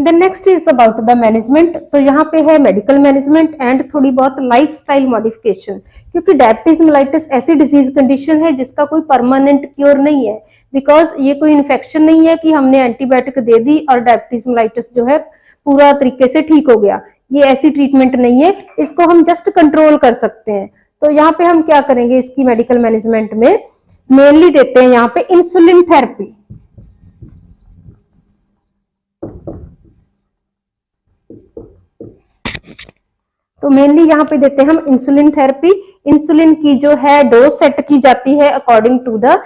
Then next is about the management. तो यहाँ पे है मेडिकल मैनेजमेंट एंड थोड़ी बहुत लाइफस्टाइल मॉडिफिकेशन, क्योंकि डायबिटीज मेलाइटिस ऐसी डिजीज कंडीशन है जिसका कोई परमानेंट क्योर नहीं है, बिकॉज ये कोई इन्फेक्शन नहीं है कि हमने एंटीबायोटिक दे दी और डायबिटीज मेलाइटिस जो है पूरा तरीके से ठीक हो गया। ये ऐसी ट्रीटमेंट नहीं है, इसको हम जस्ट कंट्रोल कर सकते हैं। तो यहाँ पे हम क्या करेंगे, इसकी मेडिकल मैनेजमेंट में मेनली देते हैं यहाँ पे इंसुलिन थेरेपी। तो मेनली यहाँ पे देते हैं हम इंसुलिन थेरेपी। इंसुलिन की जो है डोज सेट की जाती है according to the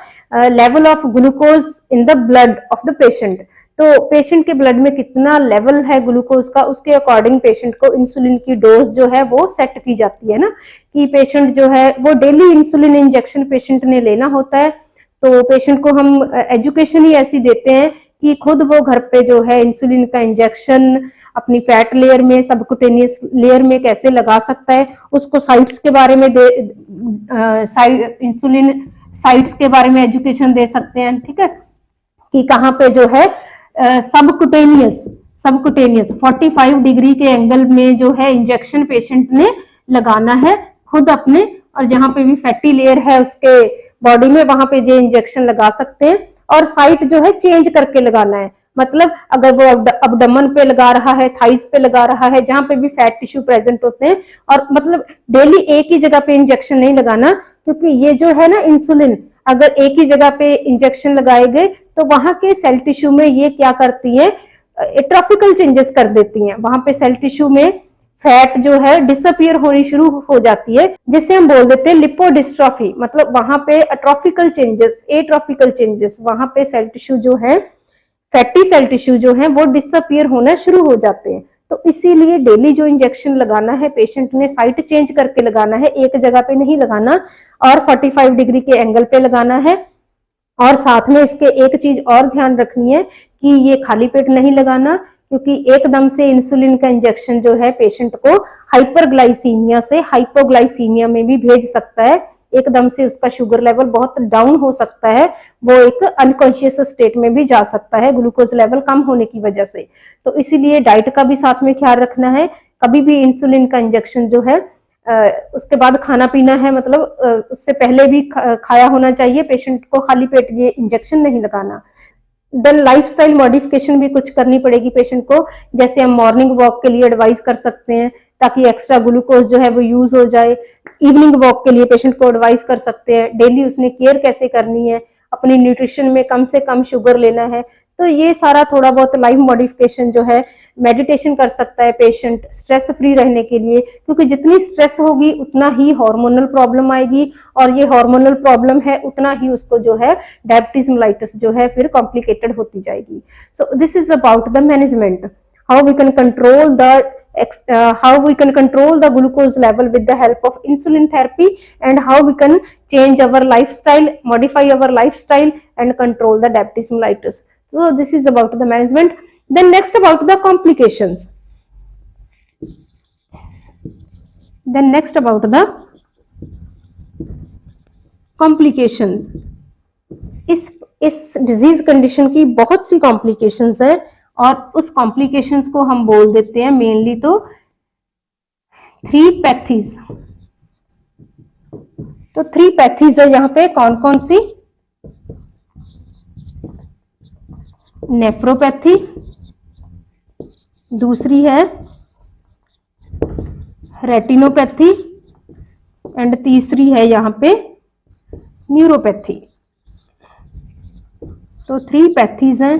level of glucose in the blood of the patient. तो पेशेंट के ब्लड में कितना लेवल है ग्लूकोज का, उसके अकॉर्डिंग पेशेंट को इंसुलिन की डोज जो है वो सेट की जाती है ना, कि पेशेंट जो है वो डेली इंसुलिन इंजेक्शन पेशेंट ने लेना होता है। तो पेशेंट को हम एजुकेशन ही ऐसी देते हैं कि खुद वो घर पे जो है इंसुलिन का इंजेक्शन अपनी फैट लेयर में, सबकुटेनियस लेयर में कैसे लगा सकता है, उसको साइट्स के बारे में इंसुलिन साइट्स के बारे में एजुकेशन दे सकते हैं, ठीक है, कि कहाँ पे जो है सबकुटेनियस 45 डिग्री के एंगल में जो है इंजेक्शन पेशेंट ने लगाना है खुद अपने, और जहां पे भी फैटी लेयर है उसके बॉडी में वहां पे ये इंजेक्शन लगा सकते हैं। और साइट जो है चेंज करके लगाना है, मतलब अगर वो अबडमन पे लगा रहा है, थाइस पे लगा रहा है, जहां पे भी फैट टिश्यू प्रेजेंट होते हैं, और मतलब डेली एक ही जगह पे इंजेक्शन नहीं लगाना, क्योंकि ये जो है ना इंसुलिन अगर एक ही जगह पे इंजेक्शन लगाए गए तो वहां के सेल टिश्यू में ये क्या करती है, एट्रोफिकल चेंजेस कर देती हैं। वहां पे सेल टिश्यू में फैट जो है डिसअपियर होनी शुरू हो जाती है, जिसे हम बोल देते हैं लिपोडिस्ट्रॉफी। मतलब वहां पे एट्रोफिकल चेंजेस वहां पे सेल टिश्यू जो है, फैटी सेल टिश्यू जो है वो डिसअपियर होना शुरू हो जाते हैं। तो इसीलिए डेली जो इंजेक्शन लगाना है पेशेंट ने साइट चेंज करके लगाना है, एक जगह पे नहीं लगाना, और 45 डिग्री के एंगल पे लगाना है। और साथ में इसके एक चीज और ध्यान रखनी है कि ये खाली पेट नहीं लगाना, क्योंकि एकदम से इंसुलिन का इंजेक्शन जो है पेशेंट को हाइपरग्लाइसीमिया से हाइपोग्लाइसीमिया में भी भेज सकता है। एकदम से उसका शुगर लेवल बहुत डाउन हो सकता है, वो एक अनकॉन्शियस स्टेट में भी जा सकता है ग्लूकोज लेवल कम होने की वजह से। तो इसीलिए डाइट का भी साथ में ख्याल रखना है। कभी भी इंसुलिन का इंजेक्शन जो है उसके बाद खाना पीना है, मतलब उससे पहले भी खाया होना चाहिए। पेशेंट को खाली पेट ये इंजेक्शन नहीं लगाना। देन लाइफस्टाइल मॉडिफिकेशन भी कुछ करनी पड़ेगी पेशेंट को, जैसे हम मॉर्निंग वॉक के लिए एडवाइस कर सकते हैं ताकि एक्स्ट्रा ग्लूकोज जो है वो यूज हो जाए। इवनिंग वॉक के लिए पेशेंट को एडवाइस कर सकते हैं। डेली उसने केयर कैसे करनी है, अपनी न्यूट्रिशन में कम से कम शुगर लेना है। तो ये सारा थोड़ा बहुत लाइफ मॉडिफिकेशन जो है, मेडिटेशन कर सकता है पेशेंट स्ट्रेस फ्री रहने के लिए, क्योंकि जितनी स्ट्रेस होगी उतना ही हार्मोनल प्रॉब्लम आएगी, और ये हार्मोनल प्रॉब्लम है उतना ही उसको जो है डायबिटीज मेलाइटिस जो है फिर कॉम्प्लिकेटेड होती जाएगी। सो this is about the management, how we can control the glucose level with the help of insulin therapy, and how we can change our lifestyle, modify our lifestyle and control the diabetes mellitus. So this is about the management. Then next about the complications. Then next about the complications. इस disease condition की बहुत सी complications है, और उस complications को हम बोल देते हैं मेनली तो 3 पैथीज। तो 3 पैथीज है यहाँ पे, कौन कौन सी, नेफ्रोपैथी, दूसरी है रेटिनोपैथी, एंड तीसरी है यहाँ पे न्यूरोपैथी। तो 3 पैथीज हैं।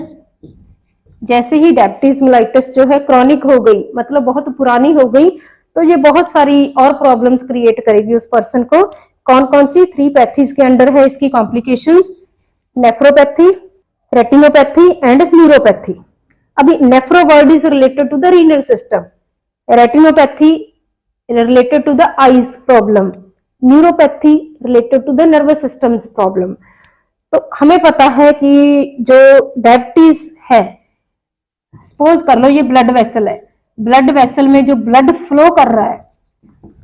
जैसे ही डायबिटीज मेलाइटिस जो है क्रॉनिक हो गई, मतलब बहुत पुरानी हो गई, तो ये बहुत सारी और प्रॉब्लम्स क्रिएट करेगी उस पर्सन को। कौन कौन सी 3 पैथीज के अंडर है इसकी complications, nephropathy, retinopathy and neuropathy. अभी nephro word is related to the renal system, retinopathy related to the eyes problem, neuropathy related to the nervous system problem. तो हमें पता है कि जो डायबिटीज है, सपोज कर लो ये ब्लड वेसल है, ब्लड वेसल में जो ब्लड फ्लो कर रहा है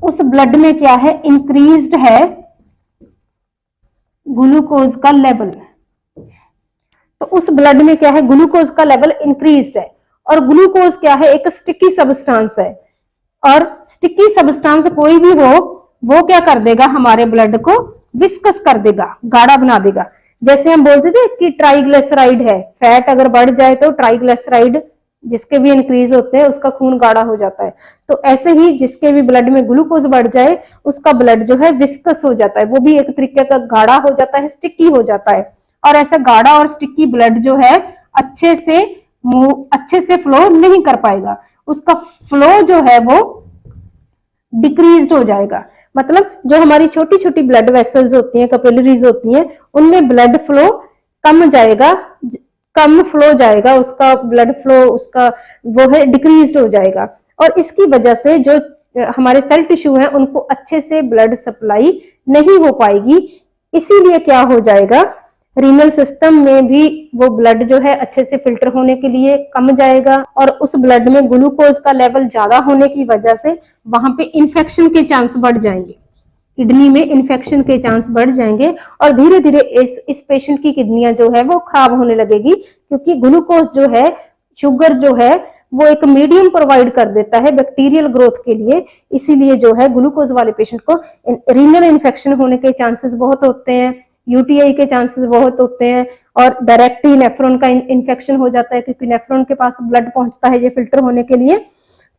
उस ब्लड में क्या है, इंक्रीज्ड है ग्लूकोज का लेवल। तो उस ब्लड में क्या है, ग्लूकोज का लेवल इंक्रीज्ड है, और ग्लूकोज क्या है, एक स्टिकी सब्सटेंस है, और स्टिकी सब्सटेंस कोई भी हो वो क्या कर देगा, हमारे ब्लड को विस्कस कर देगा, गाढ़ा बना देगा। जैसे हम बोलते थे कि ट्राइग्लिसराइड है, फैट अगर बढ़ जाए तो ट्राइग्लिसराइड जिसके भी इंक्रीज होते हैं उसका खून गाढ़ा हो जाता है, तो ऐसे ही जिसके भी ब्लड में ग्लूकोज बढ़ जाए उसका ब्लड जो है विस्कस हो जाता है, वो भी एक तरीके का गाढ़ा हो जाता है, स्टिकी हो जाता है। और ऐसा गाढ़ा और स्टिकी ब्लड जो है अच्छे से फ्लो नहीं कर पाएगा, उसका फ्लो जो है वो डिक्रीज हो जाएगा। मतलब जो हमारी छोटी छोटी ब्लड वेसल्स होती हैं, कैपिलरीज होती हैं, उनमें ब्लड फ्लो कम जाएगा, कम फ्लो जाएगा, उसका ब्लड फ्लो उसका वो है डिक्रीज हो जाएगा। और इसकी वजह से जो हमारे सेल टिश्यू हैं उनको अच्छे से ब्लड सप्लाई नहीं हो पाएगी। इसीलिए क्या हो जाएगा, रीनल सिस्टम में भी वो ब्लड जो है अच्छे से फिल्टर होने के लिए कम जाएगा, और उस ब्लड में ग्लूकोज का लेवल ज्यादा होने की वजह से वहां पे इन्फेक्शन के चांस बढ़ जाएंगे, किडनी में इन्फेक्शन के चांस बढ़ जाएंगे, और धीरे धीरे इस पेशेंट की किडनियां जो है वो खराब होने लगेगी, क्योंकि ग्लूकोज जो है, शुगर जो है, वो एक मीडियम प्रोवाइड कर देता है बैक्टीरियल ग्रोथ के लिए। इसीलिए जो है ग्लूकोज वाले पेशेंट को रीनल इन्फेक्शन होने के चांसेस बहुत होते हैं, यूटीआई के चांसेस बहुत होते हैं, और डायरेक्ट ही नेफ्रॉन का इन्फेक्शन हो जाता है, क्योंकि नेफ्रॉन के पास ब्लड पहुंचता है ये फिल्टर होने के लिए,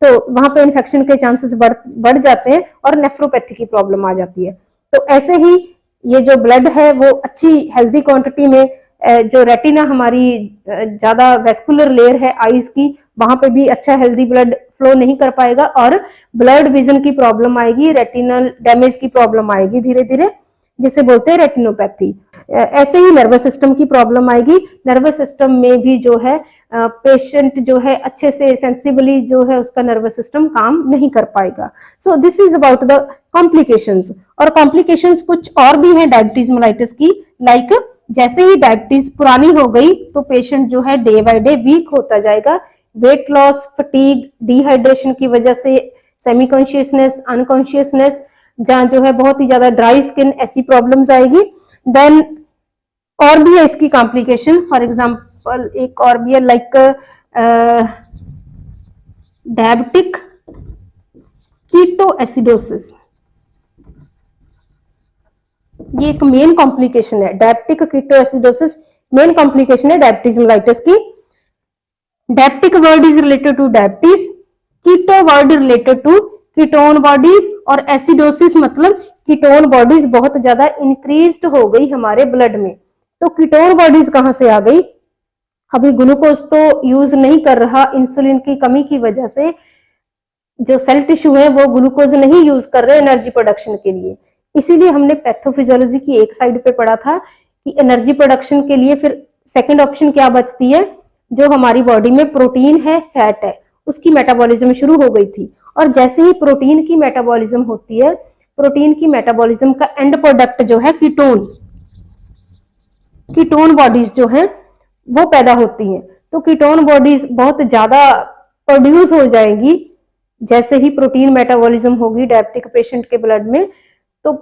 तो वहां पे इन्फेक्शन के चांसेस बढ़ जाते हैं और नेफ्रोपैथी की प्रॉब्लम आ जाती है। तो ऐसे ही ये जो ब्लड है वो अच्छी हेल्दी क्वांटिटी में, जो रेटिना हमारी ज्यादा वेस्कुलर लेयर है आईज की, वहां पे भी अच्छा हेल्दी ब्लड फ्लो नहीं कर पाएगा, और ब्लड विजन की प्रॉब्लम आएगी, रेटिनल डैमेज की प्रॉब्लम आएगी धीरे धीरे, जिसे बोलते हैं रेटिनोपैथी। ऐसे ही नर्वस सिस्टम की प्रॉब्लम आएगी, नर्वस सिस्टम में भी जो है पेशेंट जो है अच्छे से सेंसिबली जो है उसका नर्वस सिस्टम काम नहीं कर पाएगा। सो this is about the complications. और कॉम्प्लिकेशंस कुछ और भी हैं डायबिटीज मेलाइटिस की, लाइक जैसे ही डायबिटीज पुरानी हो गई तो पेशेंट जो है डे बाय डे वीक होता जाएगा, वेट लॉस, फटीग, डिहाइड्रेशन की वजह से सेमी कॉन्शियसनेस, अनकॉन्शियसनेस, जहां जो है बहुत ही ज्यादा ड्राई स्किन, ऐसी प्रॉब्लम्स आएगी। देन और भी है इसकी कॉम्प्लिकेशन, फॉर एग्जांपल एक और भी है लाइक डायबिटिक कीटोएसिडोसिस, ये एक मेन कॉम्प्लिकेशन है। डायबिटिक कीटोएसिडोसिस मेन कॉम्प्लिकेशन है डायबिटीज मेलाइटिस की। Diabetic word is related to diabetes, keto word related to ketone bodies, और एसिडोसिस मतलब कीटोन बॉडीज बहुत ज्यादा इंक्रीज्ड हो गई हमारे ब्लड में। तो कीटोन बॉडीज कहां से आ गई, अभी ग्लूकोज तो यूज नहीं कर रहा, इंसुलिन की कमी की वजह से जो सेल टिश्यू है वो ग्लूकोज नहीं यूज कर रहे एनर्जी प्रोडक्शन के लिए। इसीलिए हमने पैथोफिजियोलॉजी की एक साइड पे पढ़ा था कि एनर्जी प्रोडक्शन के लिए फिर सेकंड ऑप्शन क्या बचती है, जो हमारी बॉडी में प्रोटीन है, फैट है, उसकी मेटाबॉलिज्म शुरू हो गई थी। और जैसे ही प्रोटीन की मेटाबॉलिज्म होती है, प्रोटीन की मेटाबॉलिज्म का एंड प्रोडक्ट जो है कीटोन, कीटोन बॉडीज जो है वो पैदा होती हैं। तो कीटोन बॉडीज बहुत ज्यादा प्रोड्यूस हो जाएगी जैसे ही प्रोटीन मेटाबॉलिज्म होगी डायबिटिक पेशेंट के ब्लड में, तो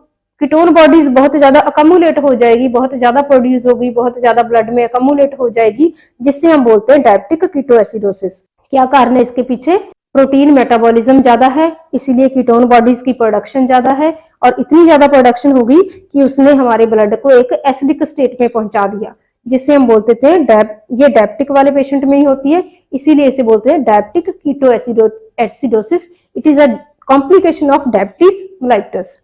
कीटोन बॉडीज बहुत ज्यादा अकमुलेट हो जाएगी, बहुत ज्यादा प्रोड्यूस होगी, बहुत ज्यादा ब्लड में अकमुलेट हो जाएगी, जिससे हम बोलते हैं डायबिटिक कीटोएसिडोसिस। क्या कारण है इसके पीछे, प्रोटीन मेटाबॉलिज्म ज्यादा है, इसीलिए कीटोन बॉडीज की प्रोडक्शन ज्यादा है, और इतनी ज्यादा प्रोडक्शन होगी कि उसने हमारे ब्लड को एक एसिडिक स्टेट में पहुंचा दिया, जिससे हम बोलते थे ये डायबिटिक वाले पेशेंट में ही होती है, इसीलिए इसे बोलते हैं diabetic ketoacidosis. It is a complication of diabetes mellitus.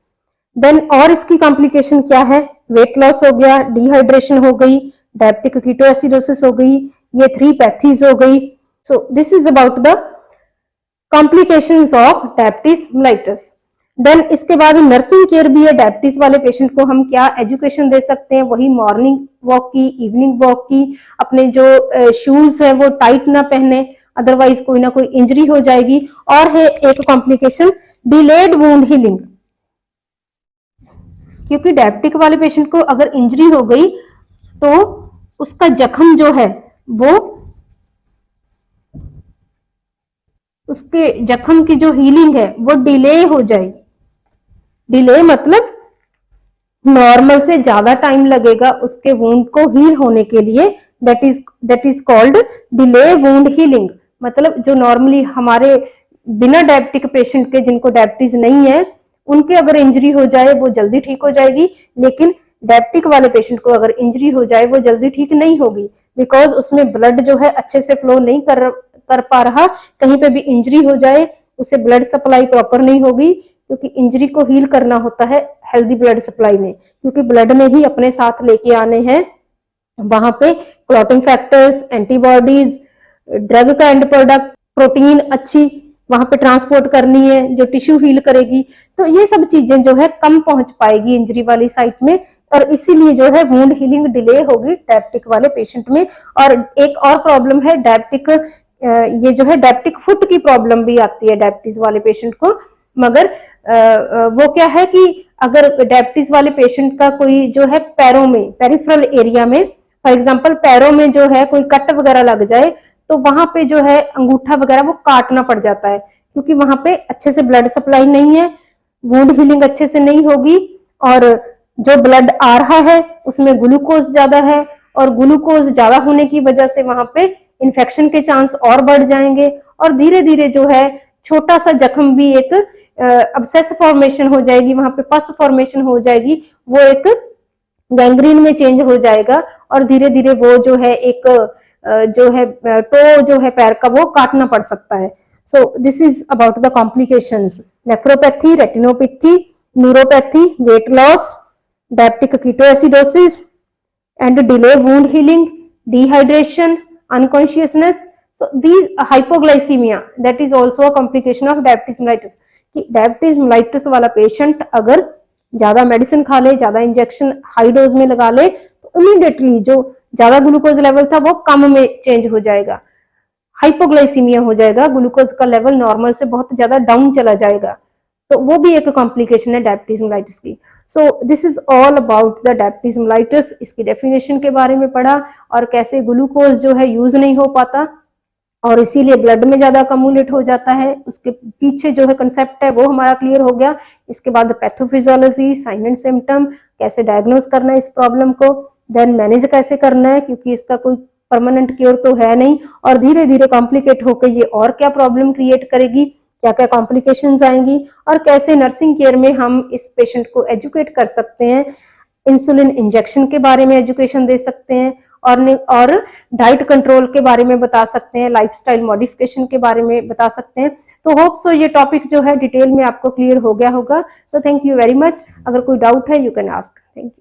Then और इसकी कॉम्प्लिकेशन क्या है, वेट लॉस हो गया, डिहाइड्रेशन हो गई, डायबिटिक कीटोएसिडोसिस हो गई, ये 3 पैथीज हो गई। So this is about the complications of diabetes mellitus. Then इसके बाद नर्सिंग केयर भी है डायबिटीज वाले पेशेंट को, हम क्या एजुकेशन दे सकते हैं, वही मॉर्निंग वॉक की, इवनिंग वॉक की, अपने जो शूज है वो टाइट ना पहने, अदरवाइज कोई ना कोई इंजरी हो जाएगी। और है एक कॉम्प्लिकेशन डिलेड वुंड हीलिंग, क्योंकि डायबिटिक वाले पेशेंट को अगर इंजरी हो गई तो उसका जख्म जो है वो, उसके जख्म की जो हीलिंग है वो डिले हो जाएगी। डिले मतलब नॉर्मल से ज्यादा टाइम लगेगा उसके वुंड को हील होने के लिए, that is called delay wound healing. मतलब जो नॉर्मली हमारे बिना डायबिटिक पेशेंट के, जिनको डायबिटीज नहीं है, उनके अगर इंजरी हो जाए वो जल्दी ठीक हो जाएगी, लेकिन डायबिटिक वाले पेशेंट को अगर इंजरी हो जाए वो जल्दी ठीक नहीं होगी, बिकॉज उसमें ब्लड जो है अच्छे से फ्लो नहीं कर पा रहा। कहीं पे भी इंजरी हो जाए उसे ब्लड सप्लाई प्रॉपर नहीं होगी, क्योंकि इंजरी को हील करना होता है हेल्दी ब्लड सप्लाई में, क्योंकि ब्लड ने ही अपने साथ लेके आने हैं वहां पे क्लॉटिंग फैक्टर्स, एंटीबॉडीज, ड्रग का एंड प्रोडक्ट, प्रोटीन अच्छी वहां पे ट्रांसपोर्ट करनी है जो टिश्यू हील करेगी। तो ये सब चीजें जो है कम पहुंच पाएगी इंजरी वाली साइट में, और इसीलिए जो है वुंड हीलिंग डिले होगी डायबिटिक वाले पेशेंट में। और एक और प्रॉब्लम है डायबिटिक, ये जो है डायबिटिक फुट की प्रॉब्लम भी आती है डायबिटीज वाले पेशेंट को। मगर वो क्या है कि अगर डायबिटीज वाले पेशेंट का कोई जो है पैरों में, पेरिफेरल एरिया में, फॉर एग्जांपल पैरों में जो है कोई कट वगैरह लग जाए, तो वहां पे जो है अंगूठा वगैरह वो काटना पड़ जाता है, क्योंकि वहां पे अच्छे से ब्लड सप्लाई नहीं है, वुंड हीलिंग अच्छे से नहीं होगी, और जो ब्लड आ रहा है उसमें ग्लूकोज ज्यादा है, और ग्लूकोज ज्यादा होने की वजह से वहां पे इन्फेक्शन के चांस और बढ़ जाएंगे, और धीरे धीरे जो है छोटा सा जख्म भी एक अब्सेस फॉर्मेशन हो जाएगी, वहां पे पस फॉर्मेशन हो जाएगी, वो एक गैंग्रीन में चेंज हो जाएगा, और धीरे धीरे वो जो है एक जो है टो जो है पैर का वो काटना पड़ सकता है। सो this is about the complications, nephropathy, retinopathy, neuropathy, weight loss, diabetic ketoacidosis and delay wound healing, dehydration, unconsciousness. So these hypoglycemia, that is also a complication of diabetes mellitus। कि डायबिटीज mellitus वाला patient अगर ज्यादा medicine खा ले, ज्यादा injection high dose में लगा ले, तो इमीडिएटली जो ज्यादा ग्लूकोज लेवल था वो कम में चेंज हो जाएगा, हाइपोग्लाइसीमिया हो जाएगा, ग्लूकोज का लेवल नॉर्मल से बहुत ज्यादा डाउन चला जाएगा। तो वो भी एक कॉम्प्लिकेशन है डायबिटीज mellitus की। सो this is all about the diabetes mellitus। इसकी डेफिनेशन के बारे में पढ़ा, और कैसे ग्लूकोज जो है यूज नहीं हो पाता और इसीलिए ब्लड में ज्यादा कम्युलेट हो जाता है, उसके पीछे जो है कंसेप्ट है वो हमारा क्लियर हो गया। इसके बाद पैथोफिजियोलॉजी, साइन एंड सिम्टम, कैसे डायग्नोज करना है इस प्रॉब्लम को, देन मैनेज कैसे करना है, क्योंकि इसका कोई परमानेंट क्योर तो है नहीं, और धीरे धीरे कॉम्प्लिकेट होकर ये और क्या प्रॉब्लम क्रिएट करेगी, क्या क्या कॉम्प्लिकेशंस आएंगी, और कैसे नर्सिंग केयर में हम इस पेशेंट को एजुकेट कर सकते हैं, इंसुलिन इंजेक्शन के बारे में एजुकेशन दे सकते हैं, और डाइट कंट्रोल के बारे में बता सकते हैं, लाइफस्टाइल मॉडिफिकेशन के बारे में बता सकते हैं। तो होप सो ये टॉपिक जो है डिटेल में आपको क्लियर हो गया होगा। तो थैंक यू वेरी मच। अगर कोई डाउट है you can ask. Thank you.